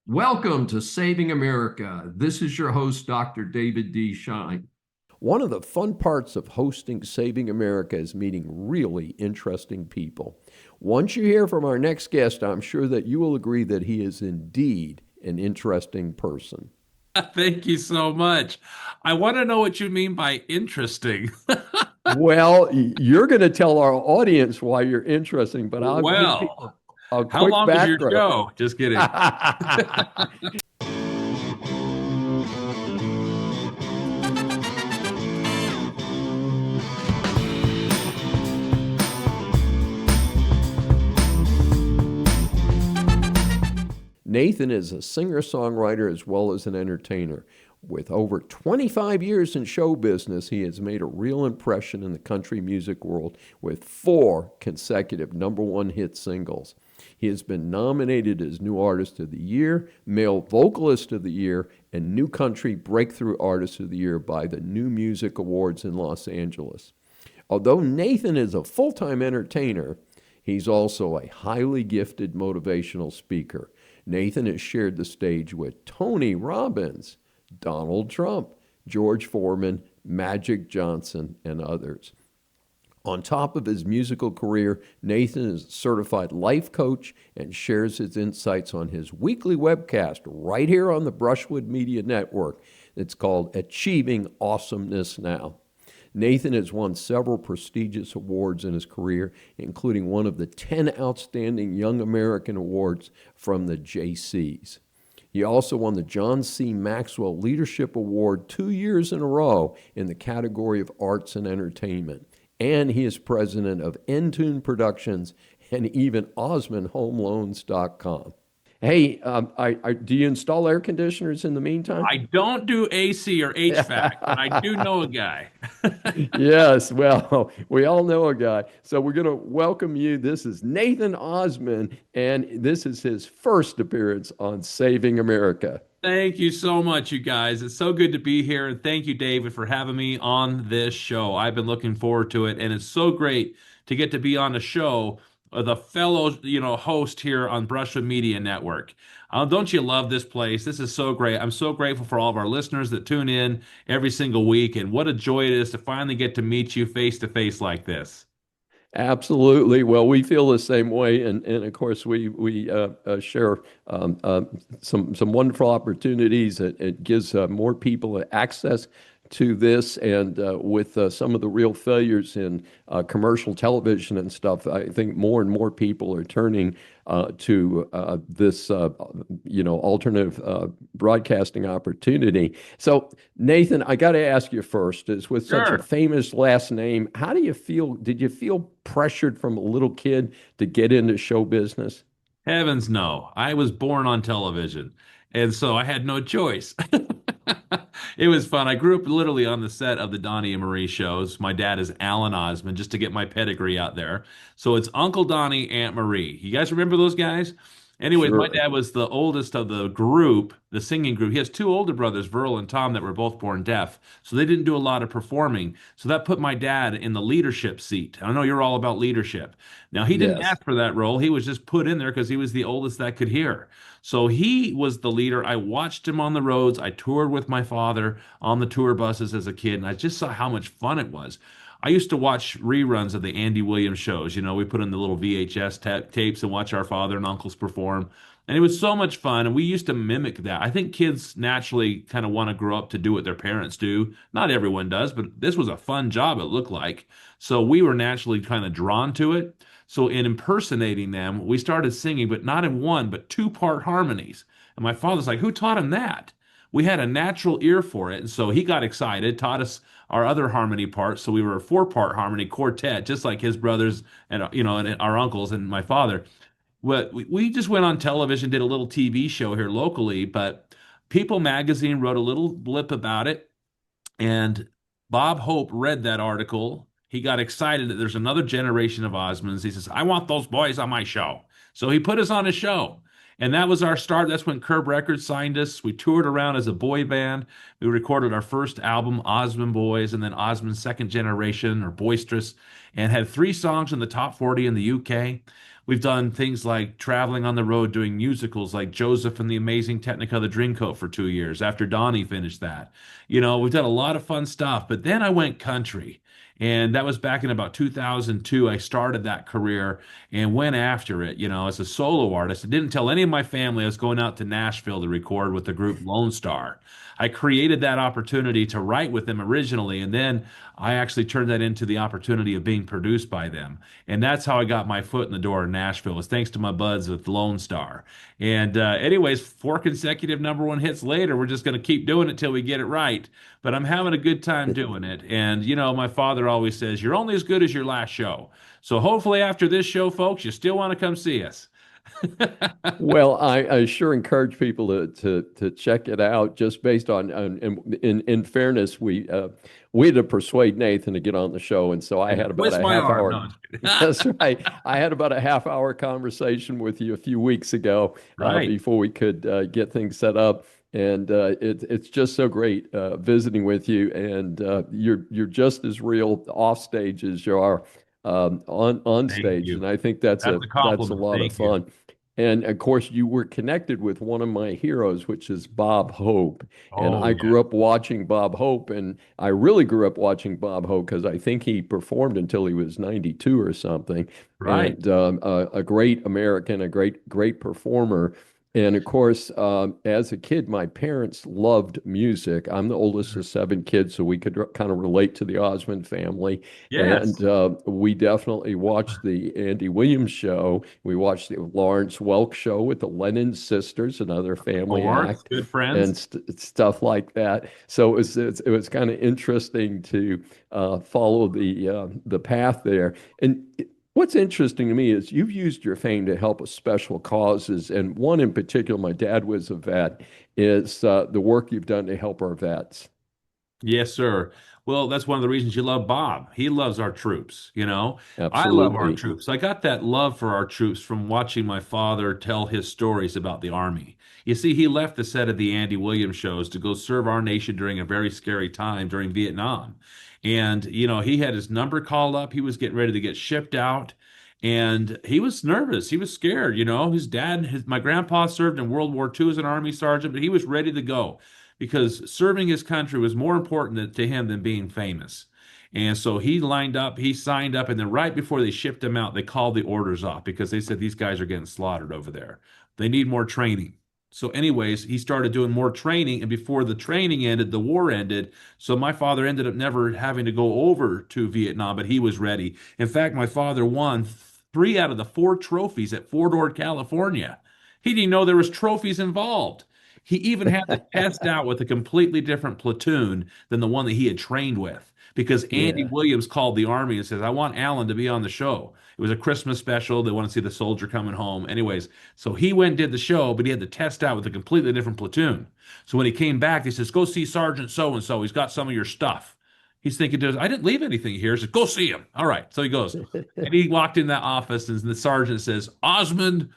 Welcome to Saving America. This is your host, Dr. David D. Schein. One of the fun parts of hosting Saving America is meeting really interesting people. Once you hear from our next guest, I'm sure that you will agree that he is indeed an interesting person. Thank you so much. I want to know what you mean by interesting. Well, you're going to tell our audience why you're interesting, but I'll give Well, people a how quick long is your background. show? Just kidding. Nathan is a singer-songwriter as well as an entertainer. With over 25 years in show business, he has made a real impression in the country music world with 4 consecutive #1 hit singles. He has been nominated as New Artist of the Year, Male Vocalist of the Year, and New Country Breakthrough Artist of the Year by the New Music Awards in Los Angeles. Although Nathan is a full-time entertainer, he's also a highly gifted motivational speaker. Nathan has shared the stage with Tony Robbins, Donald Trump, George Foreman, Magic Johnson, and others. On top of his musical career, Nathan is a certified life coach and shares his insights on his weekly webcast right here on the Brushwood Media Network. It's called Achieving Awesomeness Now. Nathan has won several prestigious awards in his career, including one of the 10 Outstanding Young American Awards from the JCs. He also won the John C. Maxwell Leadership Award 2 years in a row in the category of arts and entertainment. And he is president of Entune Productions and even OsmondHomeLoans.com. Hey, do you install air conditioners in the meantime? I don't do AC or HVAC, but I do know a guy. Yes, well, we all know a guy. So we're going to welcome you. This is Nathan Osmond, and this is his first appearance on Saving America. Thank you so much, you guys. It's so good to be here. And thank you, David, for having me on this show. I've been looking forward to it, and it's so great to get to be on a show the fellow, host here on Brushwood Media Network. Don't you love this place? This is so great. I'm so grateful for all of our listeners that tune in every single week, and what a joy it is to finally get to meet you face to face like this. Absolutely. Well, we feel the same way, and of course we share some wonderful opportunities. It gives more people access to this, and with some of the real failures in commercial television and stuff, I think more and more people are turning to this alternative broadcasting opportunity. So, Nathan, I got to ask you first, is with such a Sure. famous last name, how do you feel? Did you feel pressured from a little kid to get into show business? Heavens no. I was born on television, and so I had no choice. It was fun. I grew up literally on the set of the Donny and Marie shows. My dad is Alan Osmond, just to get my pedigree out there. So it's Uncle Donny, Aunt Marie. You guys remember those guys? Anyways, my Sure. dad was the oldest of the group, the singing group. He has 2 older brothers, Verl and Tom, that were both born deaf. So they didn't do a lot of performing. So that put my dad in the leadership seat. I know you're all about leadership. Now, he didn't Yes. ask for that role. He was just put in there because he was the oldest that could hear. So he was the leader. I watched him on the roads. I toured with my father on the tour buses as a kid, and I just saw how much fun it was. I used to watch reruns of the Andy Williams shows. We put in the little VHS tapes and watch our father and uncles perform. And it was so much fun. And we used to mimic that. I think kids naturally kind of want to grow up to do what their parents do. Not everyone does, but this was a fun job, it looked like. So we were naturally kind of drawn to it. So in impersonating them, we started singing, but not in one, but 2-part harmonies. And my father's like, who taught him that? We had a natural ear for it. And so he got excited, taught us our other harmony parts. So we were a 4-part harmony quartet, just like his brothers and our uncles and my father. But we just went on television, did a little TV show here locally, but People Magazine wrote a little blip about it. And Bob Hope read that article. He got excited that there's another generation of Osmonds. He says, I want those boys on my show. So he put us on his show. And that was our start. That's when Curb Records signed us. We toured around as a boy band. We recorded our first album, Osmond Boys, and then Osmond's Second Generation or Boisterous, and had 3 songs in the top 40 in the UK. We've done things like traveling on the road doing musicals like Joseph and the Amazing Technicolor Dreamcoat for 2 years after Donnie finished that. We've done a lot of fun stuff, but then I went country. And that was back in about 2002. I started that career and went after it, as a solo artist. I didn't tell any of my family I was going out to Nashville to record with the group Lone Star. I created that opportunity to write with them originally, and then I actually turned that into the opportunity of being produced by them. And that's how I got my foot in the door in Nashville, was thanks to my buds with Lone Star. And anyways, 4 consecutive #1 hits later, we're just going to keep doing it till we get it right. But I'm having a good time doing it. And, my father always says, you're only as good as your last show. So hopefully after this show, folks, you still want to come see us. Well, I sure encourage people to check it out. Just based on in fairness, we had to persuade Nathan to get on the show, and so I had about Twist a my half arm. hour. No, That's right. I had about a half-hour conversation with you a few weeks ago, right. before we could get things set up. And it's just so great visiting with you, and you're just as real off stage as you are on Thank stage, and you. I think That's a that's a compliment. lot of Thank you. fun. And of course, you were connected with one of my heroes, which is Bob Hope. And Oh, I yeah. grew up watching Bob Hope, and I really grew up watching Bob Hope because I think he performed until he was 92 or something. Right. And a great American, a great performer. And of course, as a kid, my parents loved music. I'm the oldest of 7 kids, so we could kind of relate to the Osmond family. And Yes. we definitely watched the Andy Williams show. We watched the Lawrence Welk show with the Lennon sisters, another Of family course. act, Good and friends. stuff like that. So it was kind of interesting to follow the path there. And what's interesting to me is you've used your fame to help with special causes, and one in particular, my dad was a vet, is the work you've done to help our vets. Yes, sir. Well, that's one of the reasons you love Bob. He loves our troops, I love our Absolutely. troops. I got that love for our troops from watching my father tell his stories about the Army. You see, he left the set of the Andy Williams shows to go serve our nation during a very scary time during Vietnam. And, he had his number called up. He was getting ready to get shipped out. And he was nervous. He was scared. His dad, my grandpa served in World War II as an Army sergeant, but he was ready to go because serving his country was more important to him than being famous. And so he lined up, he signed up, and then right before they shipped him out, they called the orders off because they said these guys are getting slaughtered over there. They need more training. So, anyways, he started doing more training, and before the training ended, the war ended. So my father ended up never having to go over to Vietnam, but he was ready. In fact, my father won 3 out of the 4 trophies at Fort Ord, California. He didn't know there was trophies involved. He even had to test out with a completely different platoon than the one that he had trained with because Andy Yeah. Williams called the Army and says, I want Alan to be on the show. It was a Christmas special. They want to see the soldier coming home. Anyways, so he went and did the show, but he had to test out with a completely different platoon. So when he came back, he says, go see Sergeant so-and-so. He's got some of your stuff. He's thinking, I didn't leave anything here. He says, go see him. All right. So he goes. And he walked in that office, and the sergeant says, Osmond,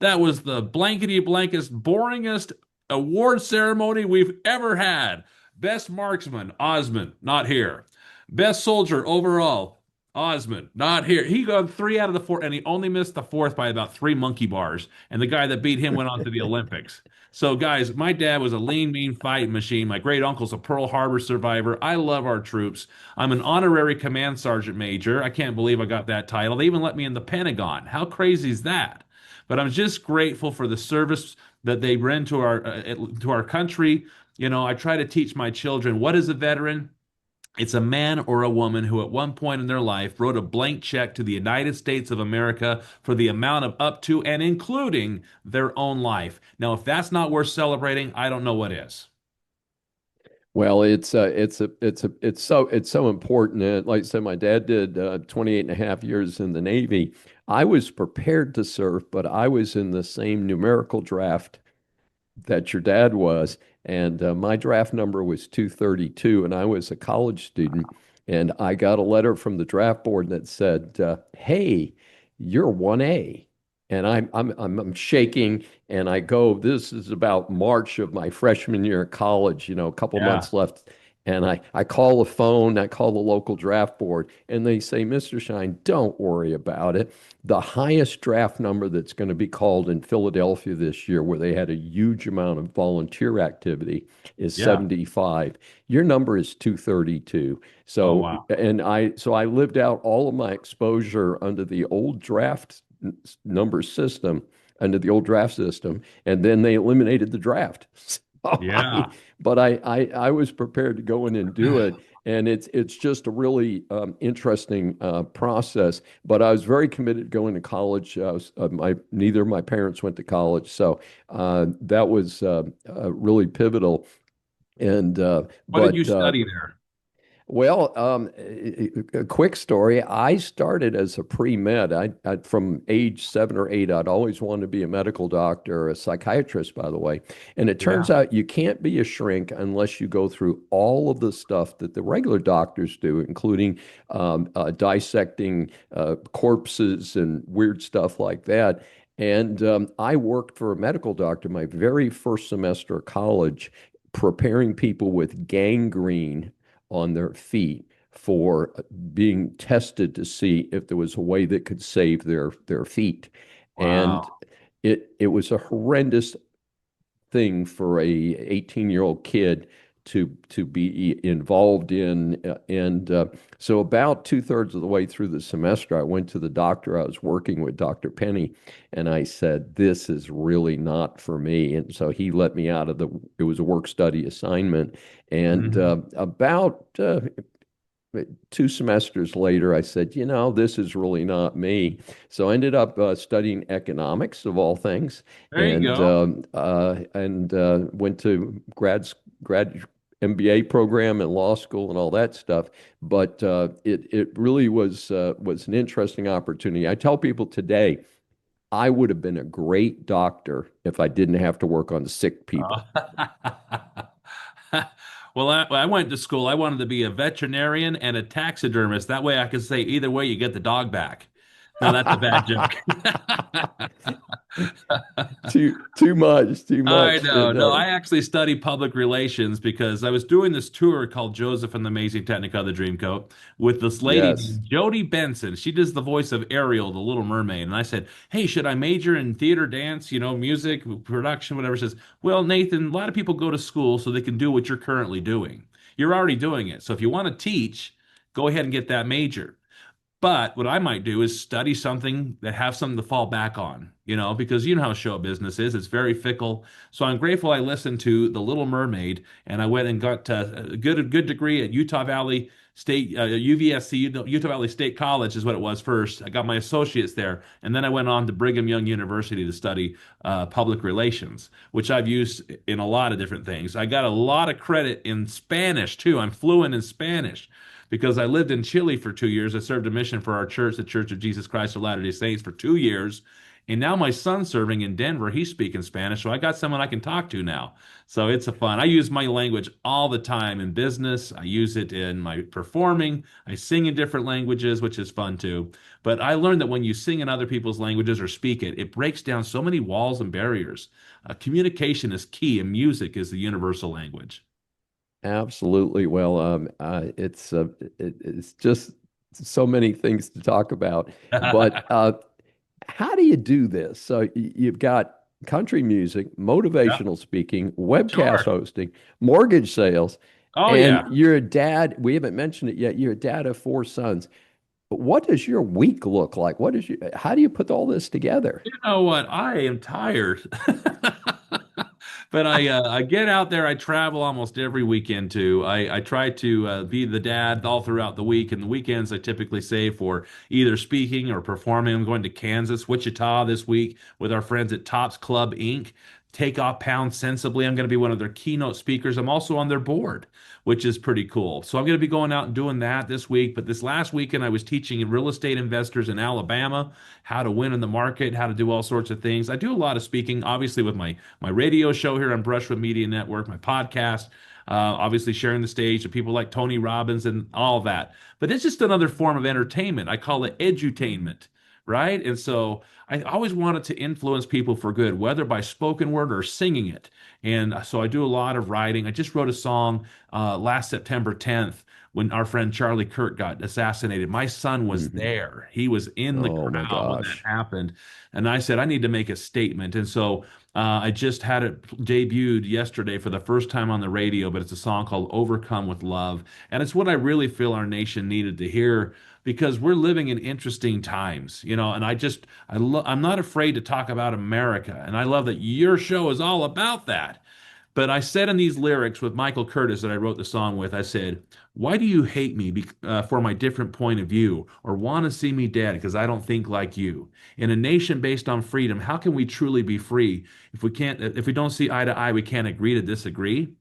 that was the blankety blankest, boringest award ceremony we've ever had. Best marksman, Osmond, not here. Best soldier overall, Osmond, not here. He got 3 out of the 4, and he only missed the fourth by about 3 monkey bars. And the guy that beat him went on to the Olympics. So, guys, my dad was a lean, mean fighting machine. My great uncle's a Pearl Harbor survivor. I love our troops. I'm an honorary command sergeant major. I can't believe I got that title. They even let me in the Pentagon. How crazy is that? But I'm just grateful for the service that they rend to our country. I try to teach my children what is a veteran. It's a man or a woman who at one point in their life wrote a blank check to the United States of America for the amount of up to and including their own life. Now, if that's not worth celebrating, I don't know what is. Well, it's so important. Like I said, my dad did 28 and a half years in the Navy. I was prepared to serve, but I was in the same numerical draft that your dad was. And my draft number was 232, and I was a college student. And I got a letter from the draft board that said, "Hey, you're 1A." And I'm shaking, and I go, this is about March of my freshman year of college, a couple Yeah. months left. And I call the phone, I call the local draft board, and they say, Mr. Schein, don't worry about it. The highest draft number that's going to be called in Philadelphia this year, where they had a huge amount of volunteer activity, is Yeah. 75. Your number is 232. Oh, So, wow. so I lived out all of my exposure under the old draft number system, under the old draft system, and then they eliminated the draft. So Yeah. I was prepared to go in and do it, and it's just a really interesting process. But I was very committed to going to college. Neither of my parents went to college, so that was really pivotal. And What did you but study there? well, a quick story. I started as a pre-med. From age 7 or 8, I'd always wanted to be a medical doctor, a psychiatrist, by the way. And it turns Yeah. out you can't be a shrink unless you go through all of the stuff that the regular doctors do, including dissecting corpses and weird stuff like that. And I worked for a medical doctor my very first semester of college, preparing people with gangrene on their feet for being tested to see if there was a way that could save their feet. And Wow. it was a horrendous thing for a 18-year-old kid to be involved in. And so about 2/3 of the way through the semester, I went to the doctor I was working with, Dr. Penny, and I said, this is really not for me. And so he let me out of it was a work study assignment. And Hmm. about 2 semesters later, I said, this is really not me. So I ended up studying economics of all things, There you go. and went to grad MBA program and law school and all that stuff. But it really was an interesting opportunity. I tell people today, I would have been a great doctor if I didn't have to work on sick people. Uh, well, I went to school. I wanted to be a veterinarian and a taxidermist. That way I could say either way, you get the dog back. No, that's a bad joke. Too I much. know. And No, I actually studied public relations because I was doing this tour called Joseph and the Amazing Technicolor the Dreamcoat with this lady yes. named Jodie Benson. She does the voice of Ariel, the Little Mermaid. And I said, hey, should I major in theater, dance, music, production, whatever? She says, well, Nathan, a lot of people go to school so they can do what you're currently doing. You're already doing it. So if you want to teach, go ahead and get that major. But what I might do is study something that have something to fall back on, because you know how show business is. It's very fickle. So I'm grateful I listened to The Little Mermaid and I went and got a good degree at Utah Valley State, UVSC, Utah Valley State College is what it was first. I got my associates there. And then I went on to Brigham Young University to study public relations, which I've used in a lot of different things. I got a lot of credit in Spanish too. I'm fluent in Spanish because I lived in Chile for 2 years. I served a mission for our church, the Church of Jesus Christ of Latter-day Saints, for 2 years. And now my son's serving in Denver. He's speaking Spanish, so I got someone I can talk to now. So it's a fun. I use my language all the time in business. I use it in my performing. I sing in different languages, which is fun too. But I learned that when you sing in other people's languages or speak it, it breaks down so many walls and barriers. Communication is key, and music is the universal language. Absolutely. Well, it's just so many things to talk about. But how do you do this? So you've got country music, Yeah, motivational speaking, webcast sure. hosting, mortgage sales, Oh, and yeah. you're a dad. We haven't mentioned it yet. You're a dad of 4 sons. But what does your week look like? How do you put all this together? You know what? I am tired. But I get out there. I travel almost every weekend too. I try to be the dad all throughout the week, and the weekends I typically save for either speaking or performing. I'm going to Kansas, Wichita this week with our friends at Tops Club Inc. Take off pounds sensibly. I'm going to be one of their keynote speakers. I'm also on their board, which is pretty cool. So I'm going to be going out and doing that this week. But this last weekend, I was teaching real estate investors in Alabama how to win in the market, how to do all sorts of things. I do a lot of speaking, obviously, with my radio show here on Brushwood Media Network, my podcast, obviously sharing the stage with people like Tony Robbins and all that. But it's just another form of entertainment. I call it edutainment, right? And so I always wanted to influence people for good, whether by spoken word or singing it. And so I do a lot of writing. I just wrote a song last September 10th when our friend Charlie Kirk got assassinated. My son was Mhm. there. He was in the Oh my crowd when that gosh. happened. And I said, I need to make a statement. And so I just had it debuted yesterday for the first time on the radio, but it's a song called Overcome with Love. And it's what I really feel our nation needed to hear because we're living in interesting times, and I'm not afraid to talk about America. And I love that your show is all about that. But I said in these lyrics with Michael Curtis that I wrote the song with, I said, why do you hate me for my different point of view or want to see me dead because I don't think like you? In a nation based on freedom, how can we truly be free if we don't see eye to eye, we can't agree to disagree?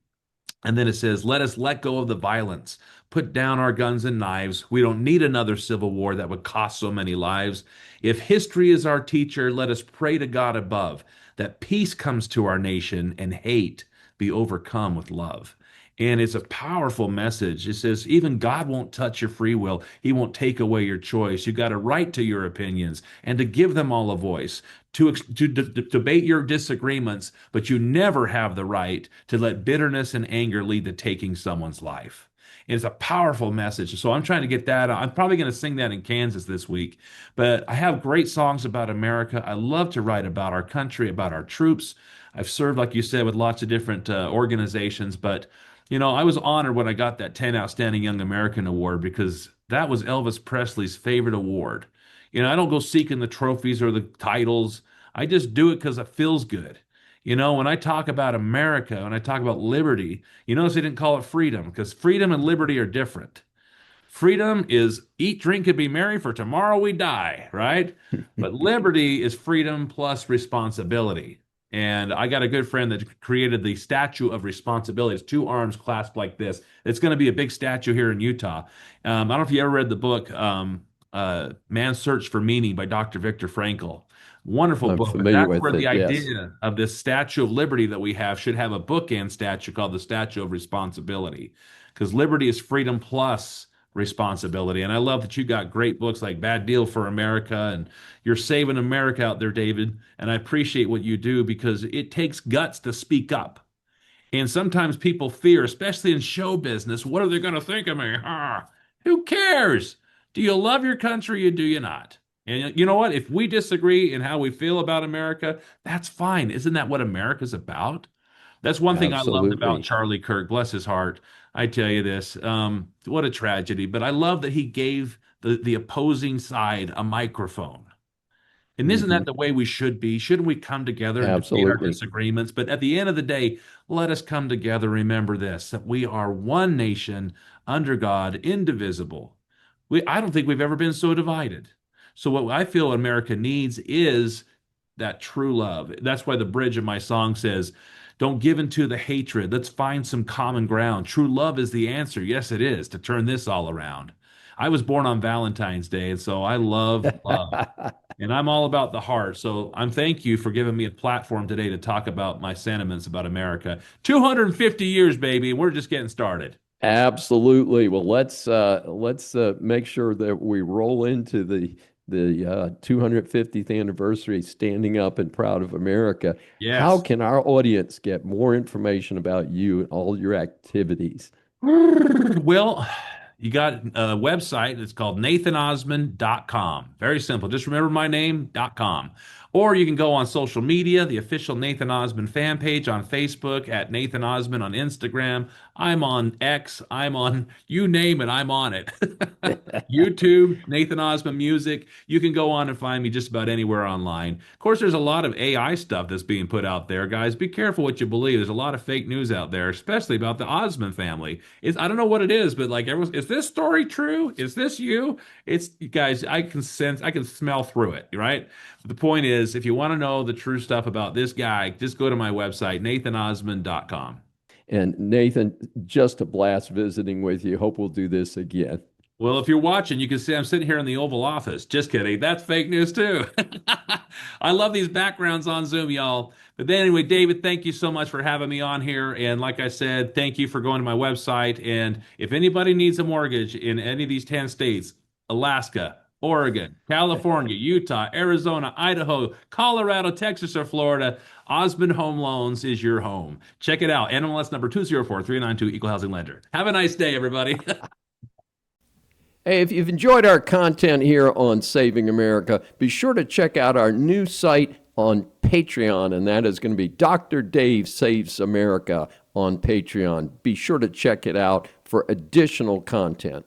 And then it says, let us let go of the violence, put down our guns and knives. We don't need another civil war that would cost so many lives. If history is our teacher, let us pray to God above that peace comes to our nation and hate be overcome with love. And it's a powerful message. It says, even God won't touch your free will. He won't take away your choice. You got a right to your opinions and to give them all a voice, to debate your disagreements, but you never have the right to let bitterness and anger lead to taking someone's life. It's a powerful message. So I'm trying to get that. I'm probably going to sing that in Kansas this week. But I have great songs about America. I love to write about our country, about our troops. I've served, like you said, with lots of different organizations. But, I was honored when I got that 10 Outstanding Young American Award because that was Elvis Presley's favorite award. I don't go seeking the trophies or the titles. I just do it because it feels good. When I talk about America, when I talk about liberty, you notice they didn't call it freedom because freedom and liberty are different. Freedom is eat, drink, and be merry, for tomorrow we die, right? But liberty is freedom plus responsibility. And I got a good friend that created the Statue of Responsibility. It's two arms clasped like this. It's going to be a big statue here in Utah. I don't know if you ever read the book, Man's Search for Meaning by Dr. Viktor Frankl. Wonderful I'm book. But familiar that's with where the it. Yes. idea of this Statue of Liberty that we have should have a bookend statue called the Statue of Responsibility. Because liberty is freedom plus responsibility. And I love that you got great books like Bad Deal for America and you're saving America out there, David. And I appreciate what you do because it takes guts to speak up. And sometimes people fear, especially in show business, what are they going to think of me? Who cares? Do you love your country or do you not? And you know what? If we disagree in how we feel about America, that's fine. Isn't that what America's about? That's one thing I loved about Absolutely. Charlie Kirk. Bless his heart. I tell you this, what a tragedy. But I love that he gave the opposing side a microphone. And isn't Hmm. that the way we should be? Shouldn't we come together and debate our Absolutely. disagreements? But at the end of the day, let us come together. Remember this, that we are one nation under God, indivisible. I don't think we've ever been so divided. So what I feel America needs is that true love. That's why the bridge of my song says, don't give into the hatred. Let's find some common ground. True love is the answer. Yes, it is to turn this all around. I was born on Valentine's Day, and so I love love. And I'm all about the heart. So I'm thank you for giving me a platform today to talk about my sentiments about America. 250 years, baby. We're just getting started. Absolutely. Well, let's make sure that we roll into the 250th anniversary, standing up and proud of America. How Yes. can our audience get more information about you and all your activities? Well, you got a website. It's called nathanosmond.com. Very simple. Just remember my name.com. Or you can go on social media, the official Nathan Osmond fan page on Facebook, at Nathan Osmond on Instagram. I'm on X. I'm on, you name it, I'm on it. YouTube, Nathan Osmond Music. You can go on and find me just about anywhere online. Of course, there's a lot of AI stuff that's being put out there, guys. Be careful what you believe. There's a lot of fake news out there, especially about the Osmond family. I don't know what it is, but like everyone, is this story true? Is this you? It's guys, I can sense, I can smell through it, right? But the point is, if you want to know the true stuff about this guy, just go to my website, nathanosmond.com. And Nathan, just a blast visiting with you. Hope we'll do this again. Well, if you're watching, you can see I'm sitting here in the Oval Office. Just kidding. That's fake news too. I love these backgrounds on Zoom, y'all. But then anyway, David, thank you so much for having me on here. And like I said, thank you for going to my website. And if anybody needs a mortgage in any of these 10 states, Alaska, Oregon, California, Utah, Arizona, Idaho, Colorado, Texas, or Florida, Osmond Home Loans is your home. Check it out. NMLS number 204392, Equal Housing Lender. Have a nice day, everybody. Hey, if you've enjoyed our content here on Saving America, be sure to check out our new site on Patreon, and that is going to be Dr. Dave Saves America on Patreon. Be sure to check it out for additional content.